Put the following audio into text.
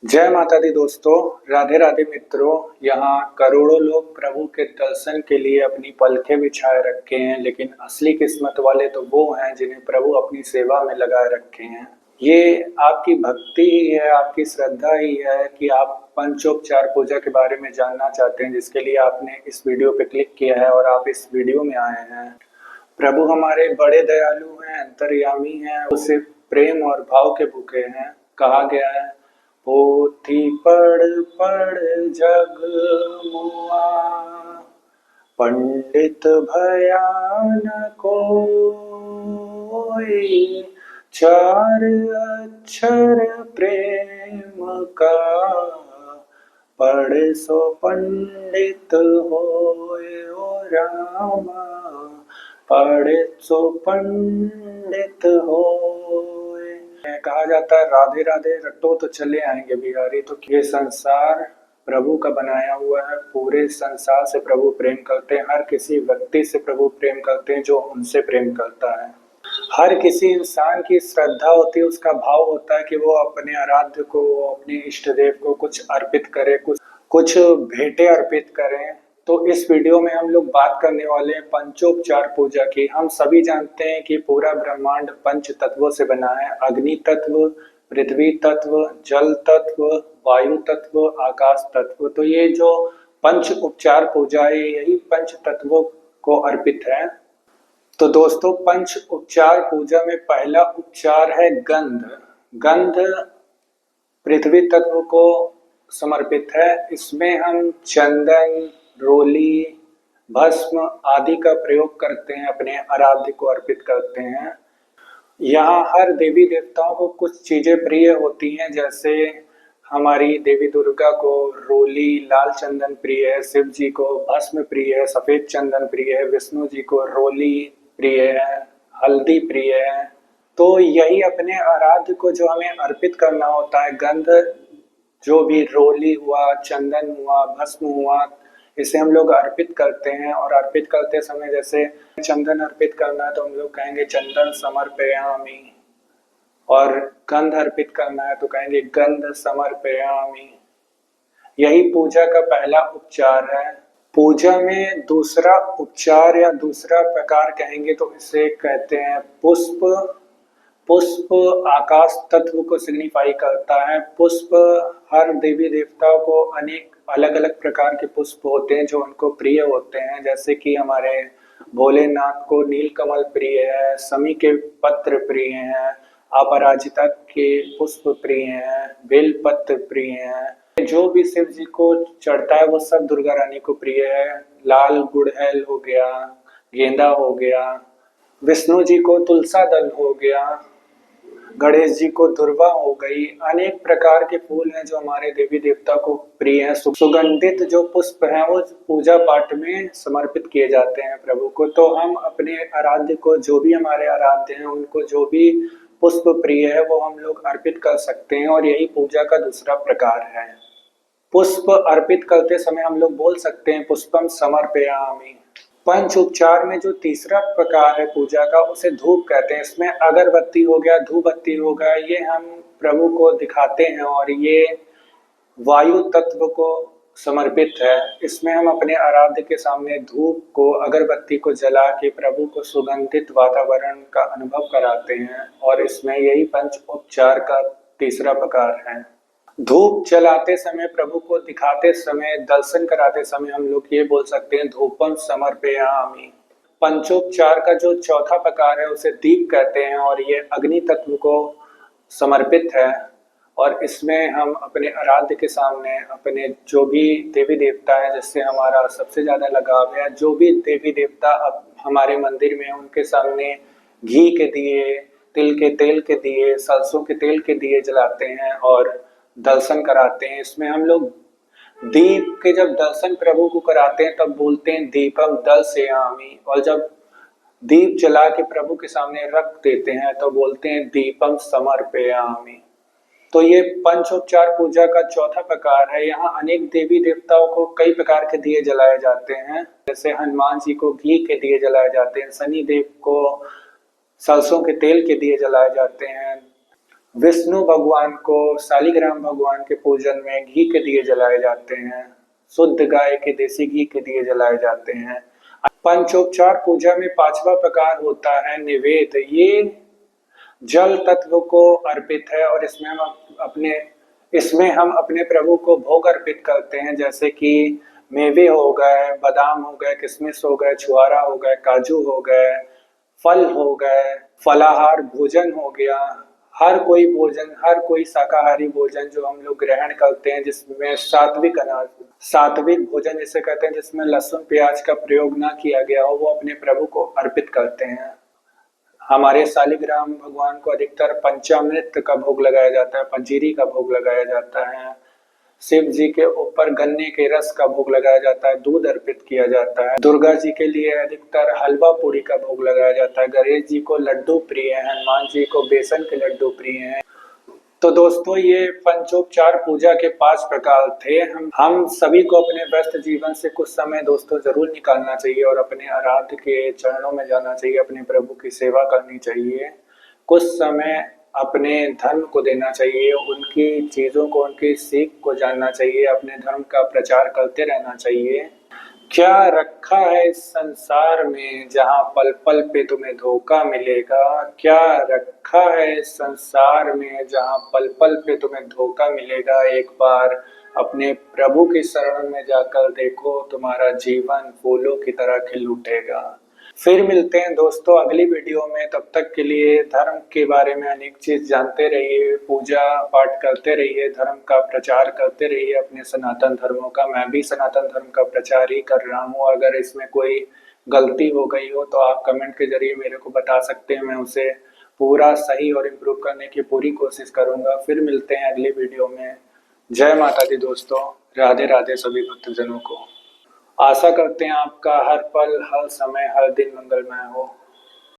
जय माता दी दोस्तों। राधे राधे मित्रों। यहाँ करोड़ों लोग प्रभु के दर्शन के लिए अपनी पलकें बिछाए रखे हैं, लेकिन असली किस्मत वाले तो वो हैं जिन्हें प्रभु अपनी सेवा में लगाए रखे हैं। ये आपकी भक्ति ही है, आपकी श्रद्धा ही है कि आप पंचोपचार पूजा के बारे में जानना चाहते हैं, जिसके लिए आपने इस वीडियो पे क्लिक किया है और आप इस वीडियो में आए हैं। प्रभु हमारे बड़े दयालु हैं, अंतर्यामी हैं, उसे प्रेम और भाव के भूखे हैं। कहा गया है, पोथी पढ़ पढ़ जग मुआ, पंडित भया न कोई, चार अक्षर प्रेम का, पढ़ सो पंडित होए ओ रामा, पढ़ सो पंडित होए। कहा जाता है राधे राधे रटो तो चले आएंगे बिहारी। तो ये संसार प्रभु का बनाया हुआ है। पूरे संसार से प्रभु प्रेम करते हैं, हर किसी व्यक्ति से प्रभु प्रेम करते हैं जो उनसे प्रेम करता है। हर किसी इंसान की श्रद्धा होती है, उसका भाव होता है कि वो अपने आराध्य को, अपने इष्ट देव को कुछ अर्पित करे, कुछ भेंटे अर्पित करें। तो इस वीडियो में हम लोग बात करने वाले हैं पंचोपचार पूजा की। हम सभी जानते हैं कि पूरा ब्रह्मांड पंच तत्वों से बना है। अग्नि तत्व, पृथ्वी तत्व, जल तत्व, वायु तत्व, आकाश तत्व। तो ये जो पंच उपचार पूजा है, यही पंच तत्वों को अर्पित है। तो दोस्तों, पंच उपचार पूजा में पहला उपचार है गंध। गंध पृथ्वी तत्व को समर्पित है। इसमें हम चंदन, रोली, भस्म आदि का प्रयोग करते हैं, अपने आराध्य को अर्पित करते हैं। यहाँ हर देवी देवताओं को कुछ चीजें प्रिय होती हैं, जैसे हमारी देवी दुर्गा को रोली लाल चंदन प्रिय है, शिव जी को भस्म प्रिय है, सफेद चंदन प्रिय है, विष्णु जी को रोली प्रिय है, हल्दी प्रिय है। तो यही अपने आराध्य को जो हमें अर्पित करना होता है, गंध जो भी रोली हुआ, चंदन हुआ, भस्म हुआ, इसे हम लोग अर्पित करते हैं। और अर्पित करते समय जैसे चंदन अर्पित करना है तो हम लोग कहेंगे चंदन समर्पयामि, और गंध अर्पित करना है तो कहेंगे गंध समर्पयामि। यही पूजा का पहला उपचार है। पूजा में दूसरा उपचार या दूसरा प्रकार कहेंगे तो इसे कहते हैं पुष्प। पुष्प आकाश तत्व को सिग्निफाई करता है। पुष्प हर देवी देवताओं को अनेक अलग अलग प्रकार के पुष्प होते हैं जो उनको प्रिय होते हैं। जैसे कि हमारे भोलेनाथ को नीलकमल प्रिय है, शमी के पत्र प्रिय हैं, अपराजिता के पुष्प प्रिय हैं, बेल पत्र प्रिय हैं। जो भी शिव जी को चढ़ता है वो सब दुर्गा रानी को प्रिय है। लाल गुड़हल हो गया, गेंदा हो गया, विष्णु जी को तुलसा दल हो गया, गणेश जी को दुर्वा हो गई। अनेक प्रकार के फूल हैं जो हमारे देवी देवता को प्रिय हैं। सुगंधित जो पुष्प हैं वो पूजा पाठ में समर्पित किए जाते हैं प्रभु को। तो हम अपने आराध्य को, जो भी हमारे आराध्य हैं, उनको जो भी पुष्प प्रिय है वो हम लोग अर्पित कर सकते हैं। और यही पूजा का दूसरा प्रकार है। पुष्प अर्पित करते समय हम लोग बोल सकते हैं पुष्पम समर्पयामि। पंच उपचार में जो तीसरा प्रकार है पूजा का, उसे धूप कहते हैं। इसमें अगरबत्ती हो गया, धूप बत्ती हो गया, ये हम प्रभु को दिखाते हैं और ये वायु तत्व को समर्पित है। इसमें हम अपने आराध्य के सामने धूप को, अगरबत्ती को जला के प्रभु को सुगंधित वातावरण का अनुभव कराते हैं। और इसमें यही पंच उपचार का तीसरा प्रकार है। धूप जलाते समय, प्रभु को दिखाते समय, दर्शन कराते समय हम लोग ये बोल सकते हैं धूपम समर्पयामि। पंचोपचार का जो चौथा प्रकार है उसे दीप कहते हैं और ये अग्नि तत्व को समर्पित है। और इसमें हम अपने आराध्य के सामने अपने जो भी देवी देवता है जिससे हमारा सबसे ज्यादा लगाव है, जो भी देवी देवता अब हमारे मंदिर में, उनके सामने घी के दिए, तिल के तेल के दिए, सरसों के तेल के दिए जलाते हैं और दर्शन कराते हैं। इसमें हम लोग दीप के जब दर्शन प्रभु को कराते हैं तब बोलते हैं दीपम दर्शयामि, और जब दीप जला के प्रभु के सामने रख देते हैं तो बोलते हैं दीपम समर्पयामि। तो ये पंचोपचार पूजा का चौथा प्रकार है। यहाँ अनेक देवी देवताओं को कई प्रकार के दिए जलाए जाते हैं। जैसे हनुमान जी को घी के दिए जलाए जाते हैं, शनि देव को सरसों के तेल के दिए जलाए जाते हैं, विष्णु भगवान को शालिग्राम भगवान के पूजन में घी के दिए जलाए जाते हैं। शुद्ध गाय के देसी घी के दिए जलाए जाते हैं। पंचोपचार पूजा में पांचवा प्रकार होता है निवेद। ये जल तत्व को अर्पित है और इसमें हम अपने प्रभु को भोग अर्पित करते हैं, जैसे कि मेवे हो गए, बादाम हो गए, किशमिश हो गए, छुआरा हो गए, काजू हो गए, फल हो गए, फलाहार भोजन हो गया। हर कोई भोजन, हर कोई शाकाहारी भोजन जो हम लोग ग्रहण करते हैं, जिसमें सात्विक अनाज, सात्विक भोजन जिसे कहते हैं, जिसमें लहसुन प्याज का प्रयोग ना किया गया हो, वो अपने प्रभु को अर्पित करते हैं। हमारे शालिग्राम भगवान को अधिकतर पंचामृत का भोग लगाया जाता है, पंजीरी का भोग लगाया जाता है। शिव जी के ऊपर गन्ने के रस का भोग लगाया जाता है, दूध अर्पित किया जाता है। दुर्गा जी के लिए अधिकतर हलवा पूड़ी का भोग लगाया जाता है। गणेश जी को लड्डू प्रिय है, हनुमान जी को बेसन के लड्डू प्रिय हैं। तो दोस्तों, ये पंचोपचार पूजा के 5 प्रकार थे। हम सभी को अपने व्यस्त जीवन से कुछ समय दोस्तों जरूर निकालना चाहिए और अपने आराध्य के चरणों में जाना चाहिए, अपने प्रभु की सेवा करनी चाहिए। कुछ समय अपने धर्म को देना चाहिए, उनकी चीज़ों को, उनकी सीख को जानना चाहिए, अपने धर्म का प्रचार करते रहना चाहिए। क्या रखा है इस संसार में जहाँ पल पल पे तुम्हें धोखा मिलेगा? क्या रखा है इस संसार में जहाँ पल पल पे तुम्हें धोखा मिलेगा? एक बार अपने प्रभु की शरण में जाकर देखो, तुम्हारा जीवन फूलों की तरह खिल उठेगा। फिर मिलते हैं दोस्तों अगली वीडियो में। तब तक के लिए धर्म के बारे में अनेक चीज जानते रहिए, पूजा पाठ करते रहिए, धर्म का प्रचार करते रहिए, अपने सनातन धर्मों का। मैं भी सनातन धर्म का प्रचार ही कर रहा हूँ। अगर इसमें कोई गलती हो गई हो तो आप कमेंट के जरिए मेरे को बता सकते हैं, मैं उसे पूरा सही और इम्प्रूव करने की पूरी कोशिश करूंगा। फिर मिलते हैं अगली वीडियो में। जय माता दी दोस्तों, राधे राधे सभी भक्तजनों को। आशा करते हैं आपका हर पल, हर समय, हर दिन मंगलमय हो।